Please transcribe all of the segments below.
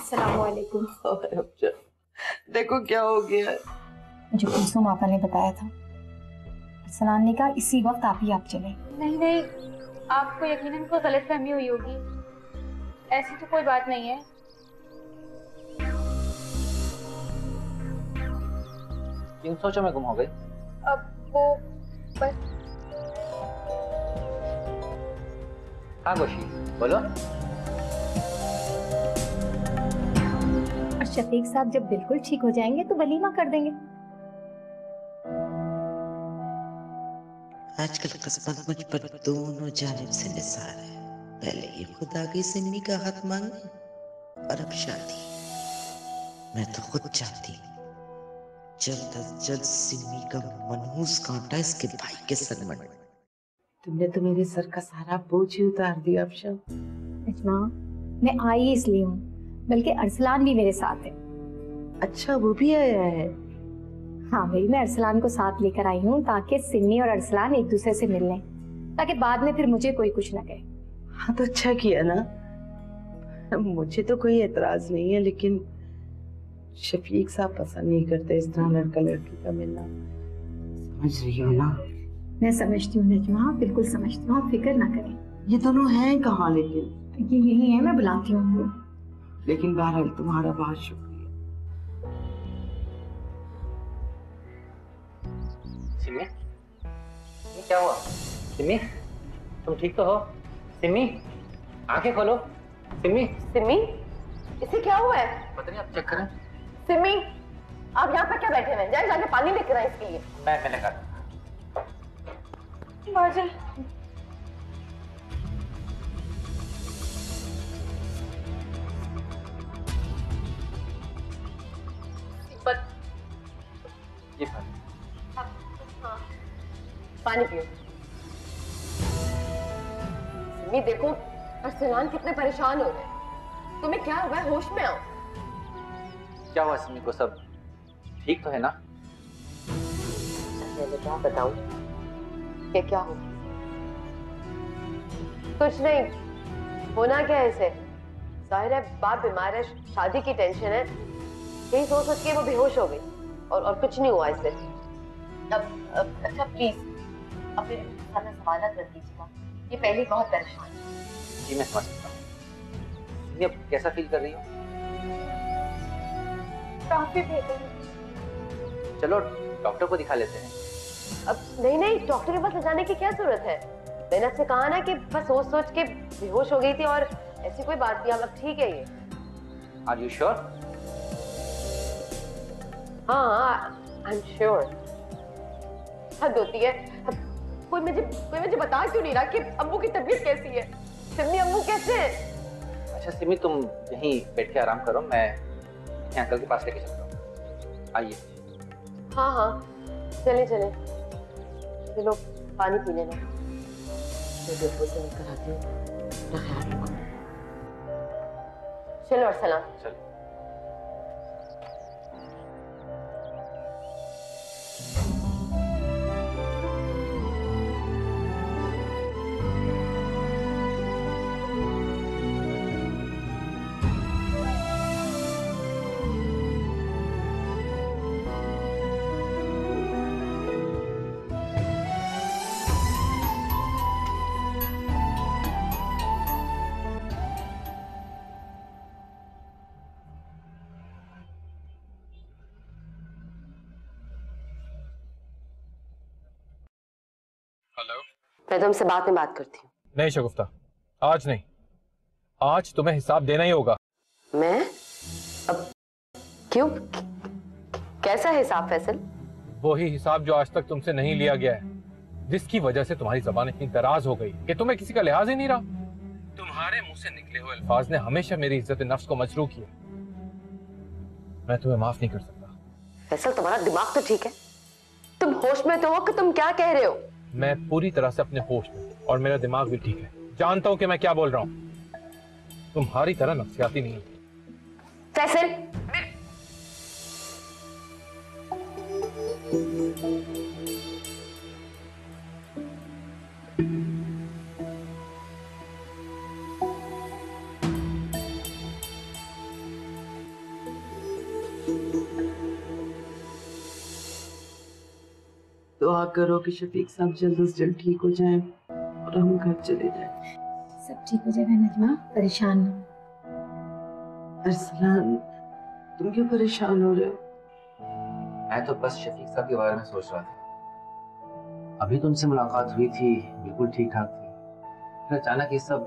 अस्सलाम वालेकुम। देखो क्या हो गया है। जो कुलसुम आपा ने बताया था, अरसलान ने कहा इसी वक्त आप चले। नहीं नहीं, आपको यकीनन कोई गलतफहमी हुई होगी, ऐसी तो कोई बात नहीं है। क्यों सोचो मैं गुम हो गई? अब वो बस। हाँ गोशी बोलो। और शफीक साहब जब बिल्कुल ठीक हो जाएंगे तो वलीमा कर देंगे। आजकल किस्मत मुझ पर दोनों जानिब से निसार है। पहले ये खुदा की सिम्मी का हाथ मांगने और अब शादी। मैं तो खुद चाहती जल्द अज जल्द सिम्मी का मनहूस कांटा इसके भाई के सर में। तुमने तो मेरे सर का सारा बोझ ही उतार दिया अफशा। नजमा, मैं आई इसलिए हूँ, बल्कि अरसलान भी मेरे साथ है। अच्छा वो भी आया है? हाँ भाई, मैं अरसलान को साथ लेकर आई हूँ ताकि सिमी और अरसलान एक दूसरे से मिल लें, ताकि बाद में फिर मुझे कोई कुछ न कहे। हाँ तो अच्छा किया ना, मुझे तो कोई एतराज नहीं है, लेकिन शफीक साहब पसंद नहीं करते इस तरह लड़का लड़की का मिलना। समझ रही हो ना? मैं समझती हूँ नजमा, बिल्कुल समझती हूँ, आप फिक्र ना करें। ये दोनों हैं कहाँ? लेकिन ये यही है, मैं बुलाती हूँ उनको। लेकिन बहरहाल तुम्हारा बहुत शुक्रिया। सिमी, ये क्या हुआ? सिमी, तुम ठीक तो हो? सिमी, आंखें खोलो। सिमी, सिमी, इसे क्या हुआ है? पता नहीं, आप चेक करें। सिमी, आप यहाँ पर क्या बैठे हैं? जाए जाके पानी लेकर आए इसके लिए। मैं लगा दूँ। बाजल, ये पानी। पानी पियो। सिमी देखो, अरसलान कितने परेशान हो रहे हैं। तुम्हें क्या हुआ है? होश में आओ। क्या हुआ सिमी को? सब ठीक तो है ना? मैं क्या बताऊं कि क्या हो? कुछ नहीं, होना क्या है इसे? जाहिर है बाप बीमार है, शादी की टेंशन है, यही सोच सोच के वो बेहोश हो गई और कुछ नहीं हुआ इसे। अब अच्छा प्लीज अब मेरे सामने सवाल कर दीजिएगा, ये पहले बहुत परेशान है। जी मैं समझ सकता हूँ। सिमी अब कैसा फील कर रही हो? काफी बेहतर। चलो डॉक्टर को दिखा लेते हैं। अब नहीं, डॉक्टर के पास ले जाने की क्या जरूरत है? मैंने आपसे कहा ना कि बस सोच सोच के बेहोश हो गई थी और ऐसी कोई बात नहीं, अब ठीक है ये। Are you sure? हाँ, आई एम श्योर। हद होती है, कोई मुझे बता क्यों नहीं रहा कि अम्मू की तबीयत कैसी है? सिमी अम्मू कैसे हैं? अच्छा सिमी, तुम यहीं बैठ के आराम करो, मैं अंकल के पास लेके चलता हूँ। आइए। हाँ, चले चलो पानी पी लेना। मैं देखो से लेकर आती हूँ, अपना ख्याल रखो। चलो अरसलान। चलो। हेलो, मैं तुमसे बाद में बात करती हूँ। नहीं शगुफ्ता, आज नहीं, आज तुम्हें हिसाब देना ही होगा। मैं? अब क्यों? कैसा हिसाब फैसल? वही हिसाब जो आज तक तुमसे नहीं लिया गया है, जिसकी वजह से तुम्हारी ज़बान इतनी दराज हो गई कि तुम्हें किसी का लिहाज ही नहीं रहा। तुम्हारे मुंह से निकले हुए अल्फाज ने हमेशा मेरी इज्जत नफ्स को मजरूह किया। मैं तुम्हें माफ नहीं कर सकता। फैसल तुम्हारा दिमाग तो ठीक है? तुम होश में तो हो कि तुम क्या कह रहे हो? मैं पूरी तरह से अपने होश में और मेरा दिमाग भी ठीक है, जानता हूं कि मैं क्या बोल रहा हूं। तुम्हारी तरह नफ्सियाती नहीं। फैसल, दुआ करो कि शफीक साहब जल्द से जल्द ठीक हो जाएं और हम घर चले जाएं। सब ठीक हो जाएगा नजमा, परेशान ना हो। अरसलान, तुम क्यों परेशान हो रहे हो? मैं तो बस शफीक साहब के बारे में सोच रहा था। अभी तो उनसे मुलाकात हुई थी, बिल्कुल ठीक ठाक थी, फिर अचानक ये सब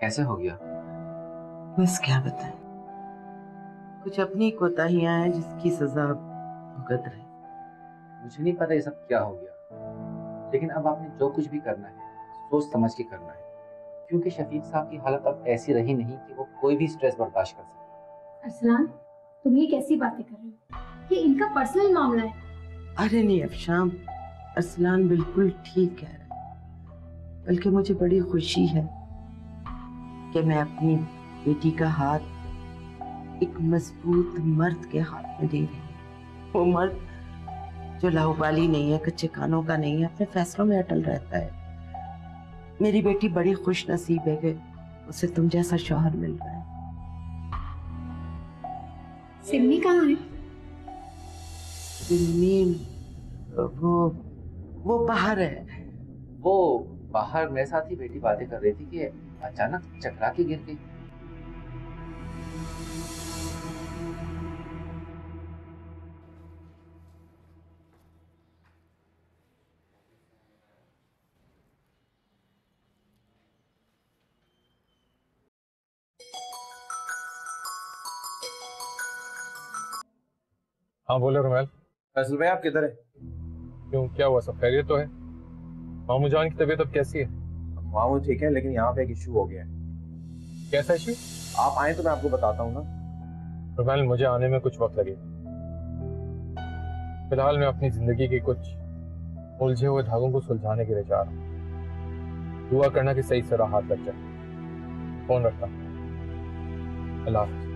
कैसे हो गया? बस क्या बताएं, कुछ अपनी कोताहियां हैं जिसकी सजा भुगत रहे। मुझे नहीं पता ये सब क्या हो गया, लेकिन अब आपने जो कुछ भी करना है सोच समझ के करना है, क्योंकि शफीक साहब की हालत अब ऐसी रही नहीं कि वो कोई भी स्ट्रेस बर्दाश्त कर सके। अरसलान, तुम ये कैसी बातें कर रहे हो? ये इनका पर्सनल मामला है। अरे नहीं अफशाम, अरसलान बिल्कुल ठीक कह रहा है, बल्कि मुझे बड़ी खुशी है कि मैं अपनी बेटी का हाथ एक मजबूत मर्द के हाथ में दे रही हूँ। वो मर्द जो लाहुबाली नहीं है, कच्चे कानों का नहीं है, अपने फैसलों में अटल रहता है। मेरी बेटी बड़ी खुश नसीब है कि उसे तुम जैसा शौहर मिल रहा है। सिमी कहाँ है? सिमी वो बाहर है। वो बाहर मेरे साथ ही बेटी बातें कर रही थी कि अचानक चकरा के गिर गई। हाँ बोलो रुमैल। फैसल भाई आप किधर है? क्यों, क्या हुआ? सब खैरियत तो है? मामू जान की तबीयत अब कैसी है? मामू ठीक है, लेकिन यहाँ पे एक इशू हो गया है। कैसा इशू? आप आए तो मैं आपको बताता हूँ ना। रुमैल, मुझे आने में कुछ वक्त लगेगा। फिलहाल मैं अपनी जिंदगी के कुछ उलझे हुए धागों को सुलझाने के लिए जा रहा हूँ। दुआ करना कि सही से राह हाथ लग जाए। फोन रखता हूँ। अल्लाह हाफ़िज़।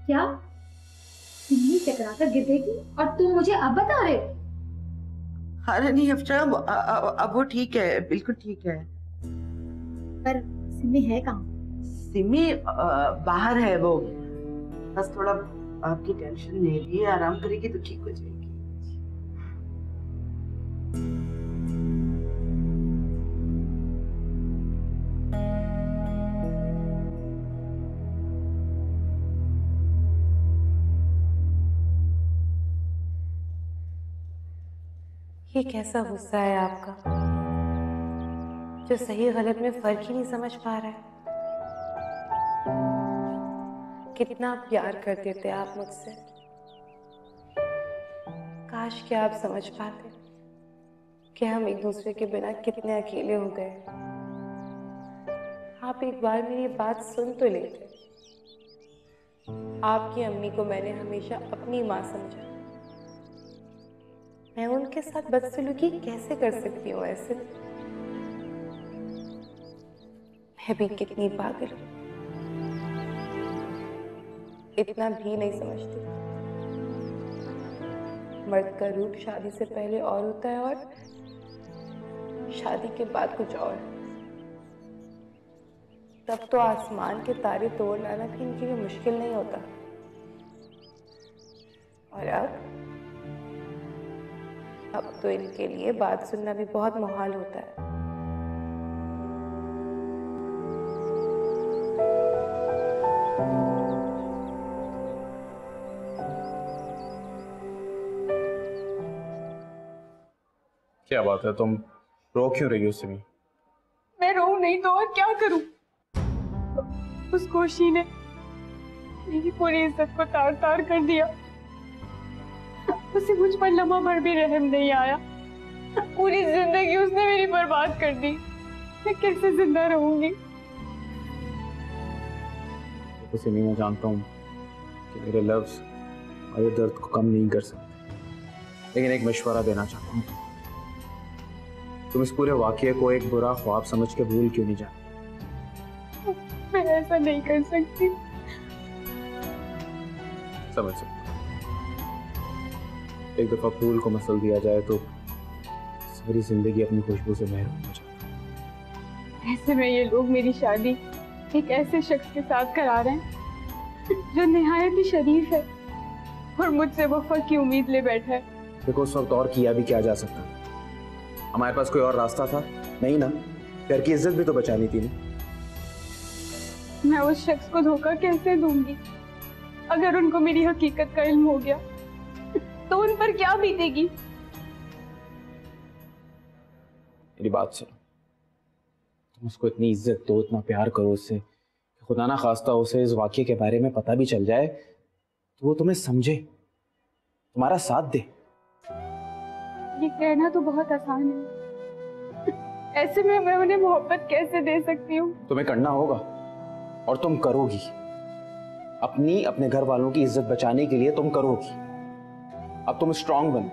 क्या सिमी टकरा कर गिर गई थी और तुम मुझे अब बता रहे हो? अरे नहीं अफशाम, अब वो ठीक है, बिल्कुल ठीक है। पर सिमी है कहाँ? सिमी बाहर है। वो बस थोड़ा आपकी टेंशन ले रही है, आराम करेगी तो ठीक हो जाएगी। ये कैसा गुस्सा है आपका, जो सही गलत में फर्क ही नहीं समझ पा रहा है। कितना प्यार करते थे आप मुझसे, काश कि आप समझ पाते कि हम एक दूसरे के बिना कितने अकेले हो गए। आप एक बार मेरी बात सुन तो लेते। आपकी अम्मी को मैंने हमेशा अपनी माँ समझा। मैं उनके साथ बदसलूकी कैसे कर सकती हूँ ऐसे? मैं भी कितनी पागल हूँ, इतना भी नहीं समझती। मर्द का रूप शादी से पहले और होता है और शादी के बाद कुछ और। तब तो आसमान के तारे तोड़ लाना भी इनके लिए मुश्किल नहीं होता। और अब तो इनके लिए बात सुनना भी बहुत मुहाल होता है। क्या बात है, तुम रो क्यों रही हो सिमी? मैं रो नहीं तो और क्या करूं? उस कोशी ने मेरी पूरी इज्जत को तार तार कर दिया। उसे मुझ पर लम्हा भर भी रहम नहीं आया। पूरी जिंदगी उसने मेरी बर्बाद कर दी। मैं कैसे जिंदा रहूंगी? तो सिमी, मैं जानता हूँ कि मेरे लफ्ज और ये दर्द को कम नहीं कर सकते, लेकिन एक मशवरा देना चाहता हूँ। तुम इस पूरे वाकये को एक बुरा ख्वाब समझ के भूल क्यों नहीं जाती? मैं ऐसा नहीं कर सकती। समझ सकता हूँ। एक दफा फूल को मसल दिया जाए तो सारी जिंदगी अपनी खुशबू से महरूम हो जाता है। ऐसे में ये लोग मेरी शादी एक ऐसे शख्स के साथ करा रहे हैं जो निहायत ही शरीफ है और मुझसे वफा की उम्मीद ले बैठा है। देखो उस वक्त और किया भी क्या जा सकता है, हमारे पास कोई और रास्ता था नहीं ना, घर की इज्जत भी तो बचानी थी ना। मैं उस शख्स को धोखा कैसे दूंगी? अगर उनको मेरी हकीकत का इल्म हो गया तो उन पर क्या बीतेगी? मेरी बात सुनो, तुम उसको इतनी इज्जत दो, इतना प्यार करो उससे, खुदा ना खास्ता उसे इस वाक़ये के बारे में पता भी चल जाए तो वो तुम्हें समझे, तुम्हारा साथ दे। ये कहना तो बहुत आसान है, ऐसे में मैं उन्हें मोहब्बत कैसे दे सकती हूँ? तुम्हें करना होगा और तुम करोगी। अपनी अपने घर वालों की इज्जत बचाने के लिए तुम करोगी। अब तुम स्ट्रांग बनो,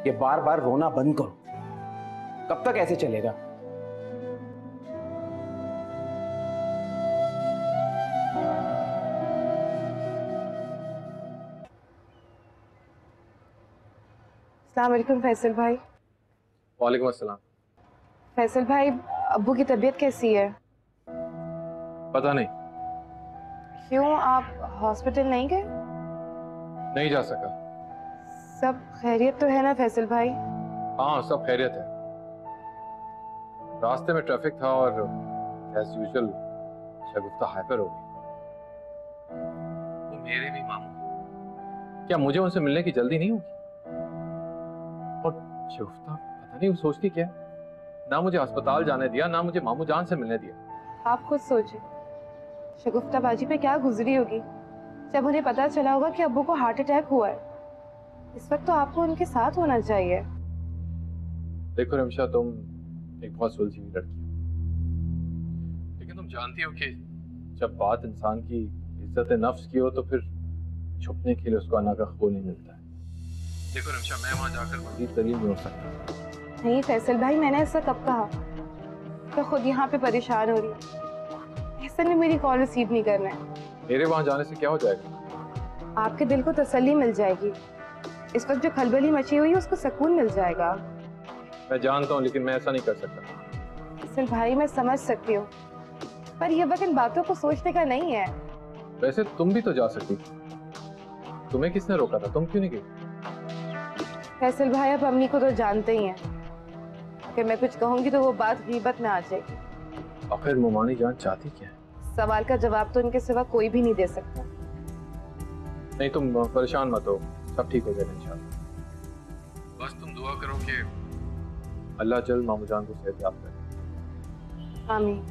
ये बार बार रोना बंद करो। कब तक ऐसे चलेगा? अस्सलाम वालेकुम फैसल भाई। वालेकुम अस्सलाम। फैसल भाई, अब्बू की तबीयत कैसी है? पता नहीं, क्यों, आप हॉस्पिटल नहीं गए? नहीं जा सका। सब खैरियत तो है ना फैसल भाई? हाँ सब खैरियत है। रास्ते में ट्रैफिक था और एज यूजुअल शगुफ्ता हाइपर हो गई। वो मेरे भी मामू, क्या मुझे उनसे मिलने की जल्दी नहीं होगी? और शगुफ्ता पता नहीं वो सोचती क्या, ना मुझे अस्पताल जाने दिया, ना मुझे मामू जान से मिलने दिया। आप खुद सोचिए, शगुफ्ता बाजी पे क्या गुजरी होगी जब उन्हें पता चला होगा कि अब्बू को हार्ट अटैक हुआ है। इस वक्त तो आपको उनके साथ होना चाहिए। देखो रमशा, तुम एक बहुत सुलझी हुई लड़की हो, लेकिन तुम जानती हो कि जब बात इंसान की इज्जत नफ्स की हो तो फिर छुपने के लिए उसको अना का खो नहीं मिलता है। देखो रमशा, मैं वहां जाकर मजीद दलील नहीं हो सकता। नहीं फैसल भाई, मैंने ऐसा कब कहा? तो खुद यहाँ पे परेशान हो रही है, ऐसा नहीं मेरी कॉल रिसीव नहीं करना है। मेरे वहां जाने से क्या हो जाएगा? आपके दिल को तसल्ली मिल जाएगी। इस वक्त जो खलबली मची हुई है उसको सुकून मिल जाएगा। मैं जानता हूँ, लेकिन मैं ऐसा नहीं कर सकता। फैसल भाई, मैं समझ सकती हूँ, पर ये वक्त इन बातों को सोचने का नहीं है। वैसे तुम भी तो जा सकती थी, तुम्हें किसने रोका था? तुम क्यों नहीं गई? फैसल भाई, आप अम्मी को तो जानते ही हैं, अगर मैं कुछ कहूंगी तो वो बात गीबत में आ जाएगी। आखिर मोमानी जान चाहती क्या है? सवाल का जवाब तो उनके सिवा कोई भी नहीं दे सकता। नहीं तुम परेशान मत हो, सब ठीक हो जाएगा इंशाल्लाह। बस तुम दुआ करो कि अल्लाह जल्द मामू जान को सेहत याब करे। आमीन।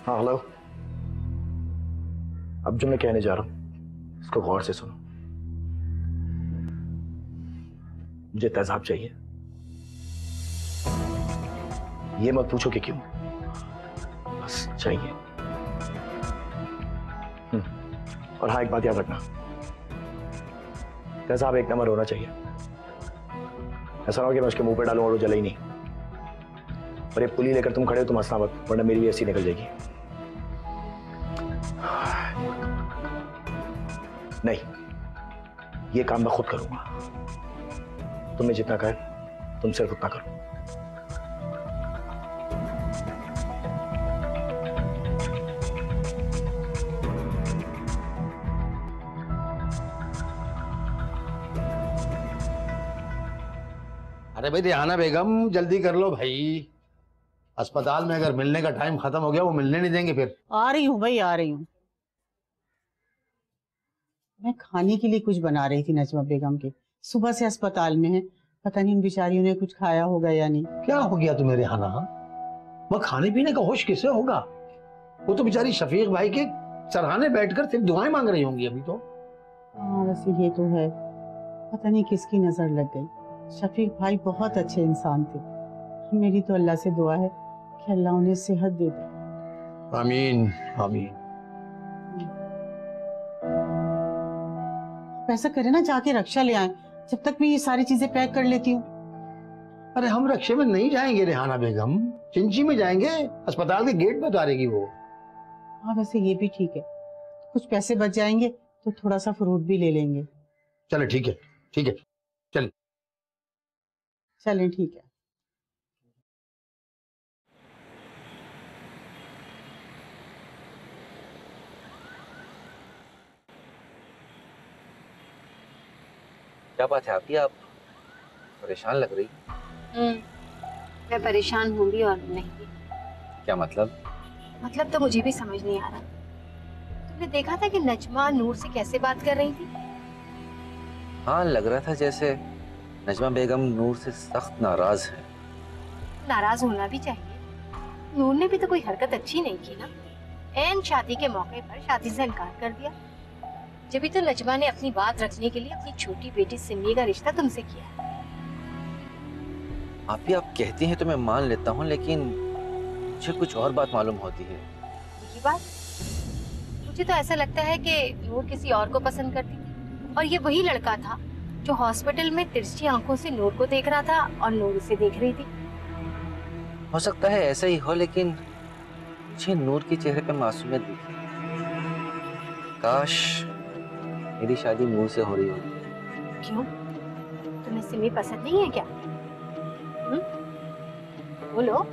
हाँ हेलो। अब जो मैं कहने जा रहा हूं इसको गौर से सुनो। मुझे तेजाब चाहिए, ये मत पूछो कि क्यों, बस चाहिए। और हाँ, एक बात याद रखना, तेजाब एक नंबर होना चाहिए। ऐसा ना हो कि मैं उसके मुंह पे डालूं और वो जले ही नहीं। और ये पुली लेकर तुम खड़े हो, तुम हंसना मत, वरना मेरी भी ऐसी निकल जाएगी। नहीं, ये काम मैं खुद करूंगा। तुम्हें जितना कहे तुम सिर्फ उतना करो। अरे भाई रेहाना बेगम, जल्दी कर लो भाई। अस्पताल में अगर मिलने का टाइम खत्म हो गया, वो मिलने नहीं देंगे फिर। आ रही हूँ भाई, आ रही हूँ। मैं खाने के लिए कुछ बना रही थी नजमा बेगम के, सुबह से अस्पताल में है, पता नहीं उन बेचारियों ने कुछ खाया होगा या नहीं। क्या हो गया तुम्हें रेहाना? वह खाने पीने का होश किसे होगा? वो तो बेचारी शफीक भाई के सरहाने बैठकर सिर्फ दुआएं मांग रही होंगी अभी तो। हाँ वैसे ये तो है, पता नहीं किसकी नजर लग गई। शफीक भाई बहुत अच्छे इंसान थे। मेरी तो अल्लाह से दुआ है कि अल्लाह उन्हें सेहत दे दे। आमीन आमीन। ऐसा करे ना, जाके रक्षा ले आए, जब तक मैं ये सारी चीजें पैक कर लेती हूँ। अरे हम रक्षे में नहीं जाएंगे रेहाना बेगम, चिंची में जाएंगे, अस्पताल के गेट पे उतारेगी वो। हाँ वैसे ये भी ठीक है, कुछ पैसे बच जाएंगे तो थोड़ा सा फ्रूट भी ले लेंगे। चले ठीक है ठीक है, चल चलें ठीक है। क्या बात है आपकी, आप परेशान लग रही। मैं परेशान हूँ भी और नहीं भी। क्या मतलब? मतलब तो मुझे भी समझ नहीं आ रहा। तुमने देखा था कि नजमा नूर से कैसे बात कर रही थी? हाँ, लग रहा था जैसे नजमा बेगम नूर से सख्त नाराज है। नाराज होना भी चाहिए। नूर ने भी तो कोई हरकत अच्छी नहीं की ना। ऐन शादी के मौके पर शादी से इनकार कर दिया। जब भी तो नजमा ने अपनी बात रखने के लिए अपनी छोटी बेटी सिमी का रिश्ता तुमसे किया। आप कहती हैं तो मैं मान लेता हूँ, लेकिन मुझे कुछ और बात मालूम होती है। ये बात? मुझे तो ऐसा लगता है कि नूर किसी और को पसंद करती थी और ये वही लड़का था जो हॉस्पिटल में तिरछी आंखों से नूर को देख रहा था और नूर उसे देख रही थी। हो सकता है ऐसा ही हो, लेकिन मुझे नूर के चेहरे पे मासूमियत दिखी। काश मेरी शादी नूर से हो रही हो। क्यों? तुम्हें सिमी पसंद नहीं है क्या? बोलो।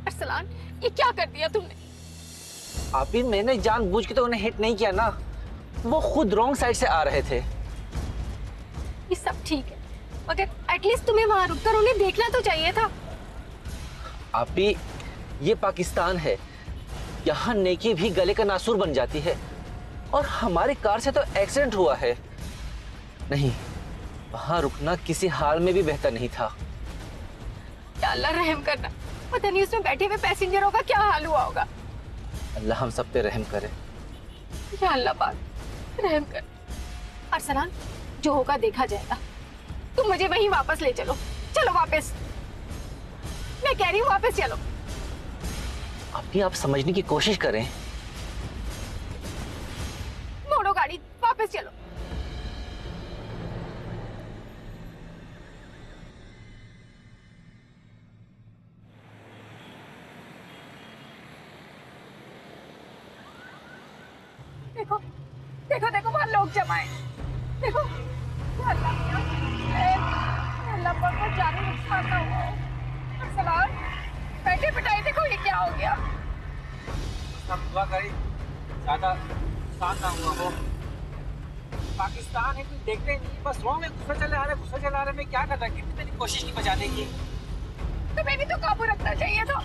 अरसलान, ये क्या कर दिया तुमने? अभी मैंने जानबूझ के तो उन्हें हिट नहीं किया ना, वो खुद रॉन्ग साइड से आ रहे थे। ये सब ठीक है, मगर एटलीस्ट तुम्हें वहां रुककर उन्हें देखना तो चाहिए था। अभी ये पाकिस्तान है, यहाँ नेकी भी गले का नासूर बन जाती है, और हमारी कार से तो एक्सीडेंट हुआ है। नहीं, वहां रुकना किसी हाल में भी बेहतर नहीं था। या अल्लाह रहम करना, पता नहीं उसमें बैठे हुए पैसेंजरों का क्या हाल हुआ होगा। अल्लाह हम सब पे रहम करे। या अल्लाह पाक रहम कर। अरसलान, जो होगा देखा जाएगा। तुम मुझे वहीं वापस ले चलो। चलो वापस, मैं कह रही हूँ वापस चलो। अभी आप समझने की कोशिश करें। मोड़ो गाड़ी, वापस चलो। देखो देखो देखो, वहां लोग जमा है। देखो, अल्लाह पर को जाने नुकसान ना हो। अरसलान, बैठे बिठाए, देखो ये क्या हो गया। सब दुआ करें ज्यादा नुकसान ना हुआ हो। पाकिस्तान है, कोई देखते ही नहीं, बस रोड में घुसा चला आ रहा है, घुसा चला आ रहा है। मैं क्या कर रहा, कितनी मैंने कोशिश की बचाने की। तुम्हें भी तो काबू रखना चाहिए था।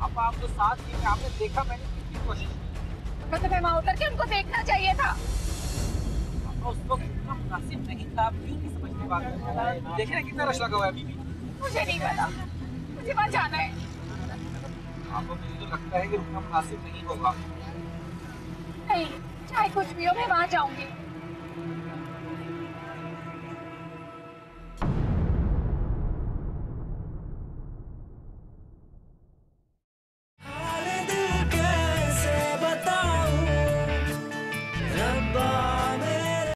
अब आप तो साथ ही में, आपने देखा मैंने कितनी कोशिश की। तो तुम्हें वहां उतर के उनको देखना चाहिए था। उस वक्त इतना मुनासिब नहीं था। आप क्यों नहीं समझते बात को? देख रहे कितना रश लगा हुआ है अभी भी। मुझे नहीं पता, मुझे वहां जाना है। आपको मुझे तो लगता है कि रुकना मुनासिब नहीं होगा। नहीं, चाहे कुछ भी हो, मैं वहां जाऊंगी।